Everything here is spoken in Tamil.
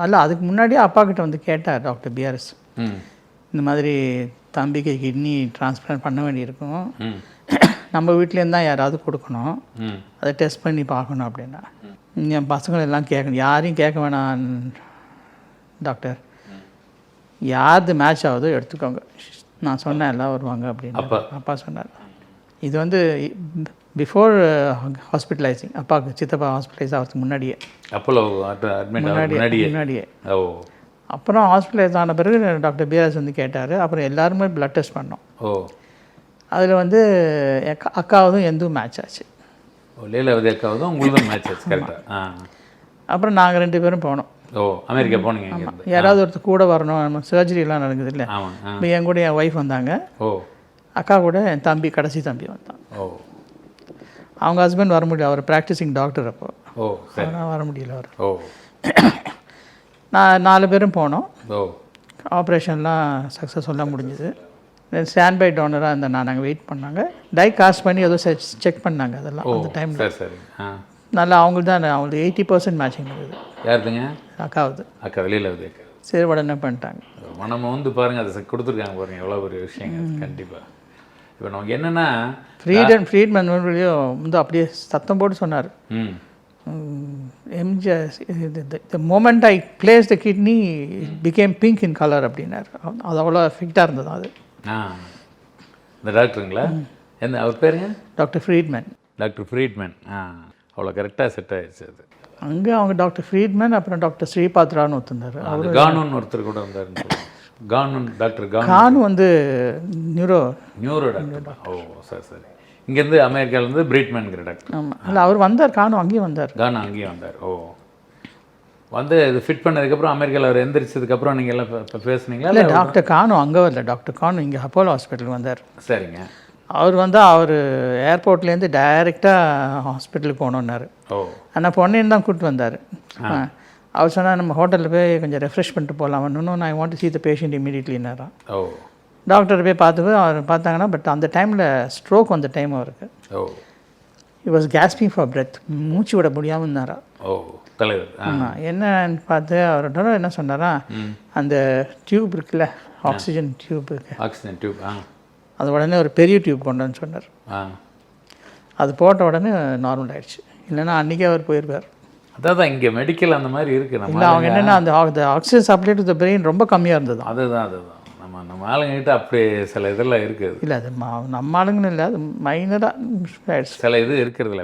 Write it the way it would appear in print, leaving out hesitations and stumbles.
அல்ல அதுக்கு முன்னாடியே அப்பாக்கிட்ட வந்து கேட்டார் டாக்டர் பிஆர்எஸ். இந்த மாதிரி தம்பிக்கு கிட்னி டிரான்ஸ்பிளான்ட் பண்ண வேண்டியிருக்கும், நம்ம வீட்லேருந்து தான் யாராவது கொடுக்கணும், அதை டெஸ்ட் பண்ணி பார்க்கணும் அப்படின்னா. என் பசங்களெல்லாம் கேட்கணும், யாரையும் கேட்க வேணாம் டாக்டர், யாருது மேட்ச் ஆகுதோ எடுத்துக்கோங்க, நான் சொன்னேன் எல்லாம் வருவாங்க அப்படின்னு அப்பா சொன்னார். இது வந்து பிஃபோர் ஹாஸ்பிட்டலைசிங், அப்பாவுக்கு சித்தப்பா ஹாஸ்பிட்டலைஸ் ஆகிறதுக்கு முன்னாடியே, முன்னாடியே. அப்புறம் ஹாஸ்பிட்டலைஸ் ஆன பிறகு டாக்டர் பிஆர்எஸ் வந்து கேட்டார். அப்புறம் எல்லாருமே பிளட் டெஸ்ட் பண்ணோம். அதில் வந்து அக்காவதும் எந்தும் மேட்ச் ஆச்சு. அக்காவதும் உங்களுக்கும் மேட்ச் ஆச்சு. கரெக்டாக. அப்புறம் நாங்கள் 2 பேரும் போனோம். அமெரிக்கா போனீங்க. யாராவது ஒருத்தர் கூட வரணும், சர்ஜரிலாம் நடக்குது இல்லை. இப்போ என் கூட என் ஒய்ஃப் வந்தாங்க, அக்கா கூட என் தம்பி, கடைசி தம்பி வந்தான். அவங்க ஹஸ்பண்ட் வர முடியல, அவர் ப்ராக்டிசிங் டாக்டர். அப்போ அதனால் வர முடியல அவர். நான் 4 பேரும் போனோம். ஆப்ரேஷன்லாம் சக்ஸஸ்ஃபுல்லாக முடிஞ்சுது. ஸ்டாண்ட் பை டோனராக இருந்தேன் நான். நாங்கள் வெயிட் பண்ணாங்க, டை காஸ்ட் பண்ணி ஏதோ செக் பண்ணாங்க. அதெல்லாம் அந்த டைமில் நல்லா அவங்களுக்கு தான், அவங்களுக்கு 80% மேட்சிங் இருந்தது. யாருதுங்க? அக்காவுது. அக்கா வெளியில் வந்து சரி உடனே பண்ணிட்டாங்க. நம்ம வந்து பாருங்கள், அதை கொடுத்துருக்காங்க பாருங்கள், எவ்வளோ ஒரு விஷயங்க. கண்டிப்பாக இப்போ நமக்கு என்னென்னா ஃப்ரீட்மேன் வந்து அப்படியே சத்தம் போட்டு சொன்னார், MGR the moment I place the kidney became pink in colour அப்படின்னார். அது அவ்வளோ ஃபிட்டாக இருந்தது. அது இந்த டாக்டருங்களா? எந்த அவர் பேருங்க? Doctor Friedman. Doctor Friedman. அவ்வளோ கரெக்டாக செட் ஆகிடுச்சு அது. அங்கே அவங்க டாக்டர் ஃப்ரீட்மேன், அப்புறம் டாக்டர் ஸ்ரீபாத்ரான்னு ஒருத்தர், அவர் கானுன்னு ஒருத்தர் கூட வந்தார். கானு டாக்டர் கானு வந்து நியூரோ டாக்டர். ஓ சரி சரி. இங்கேருந்து அமெரிக்காவிலேருந்து பிரீட்மேன்கிற டாக்டர். ஆமாம், இல்லை அவர் வந்தார், கானு அங்கேயும் வந்தார். கானு அங்கேயும் வந்தார். ஓ வந்து இது ஃபிட் பண்ணதுக்கப்புறம் அமெரிக்காவில் அவர் எந்திரிச்சதுக்கப்புறம் நீங்கள் எல்லாம் இப்போ பேசுனீங்களா? இல்லை, டாக்டர் கானு அங்கே வரல, டாக்டர் கானு இங்கே அப்போலோ ஹாஸ்பிட்டலுக்கு வந்தார். சரிங்க. அவர் வந்து அவர் ஏர்போர்ட்லேருந்து டைரெக்டாக ஹாஸ்பிட்டலுக்கு போகணுன்னாரு. ஆனால் பொண்ணையும் தான் கூப்பிட்டு வந்தார். அவர் சொன்னால் நம்ம ஹோட்டலில் போய் கொஞ்சம் ரெஃப்ரெஷ் பண்ணிட்டு போகலாம், இன்னும் I want to see the patient இமீடியட்லின்னாரா. டாக்டர் போய் அவர் பார்த்தாங்கன்னா, பட் அந்த டைமில் ஸ்ட்ரோக் வந்த டைம் அவருக்கு. He was gasping for breath, மூச்சு விட முடியாமல் இருந்தாரா. என்னன்னு பார்த்து அவர்கிட்ட என்ன சொன்னாரா, அந்த டியூப் இருக்குல்ல, ஆக்சிஜன் டியூப் அது உடனே ஒரு பெரிய டியூப் கொண்டுன்னு சொன்னார். அது போட்ட உடனே நார்மல் ஆகிடுச்சு. இல்லைன்னா அன்றைக்கே அவர் போயிருப்பார். அதான் இங்கே மெடிக்கல் அந்த மாதிரி இருக்குது. இல்லை, அவங்க என்னென்னா அந்த oxygen supply to the brain ரொம்ப கம்மியாக இருந்தது. அதுதான் நம்ம ஆளுங்கிட்ட அப்படி சில இதெல்லாம் இருக்குது. இல்லை, அது நம்ம ஆளுங்கன்னு இல்லை, அது மைனராக சில இது இருக்கிறதுல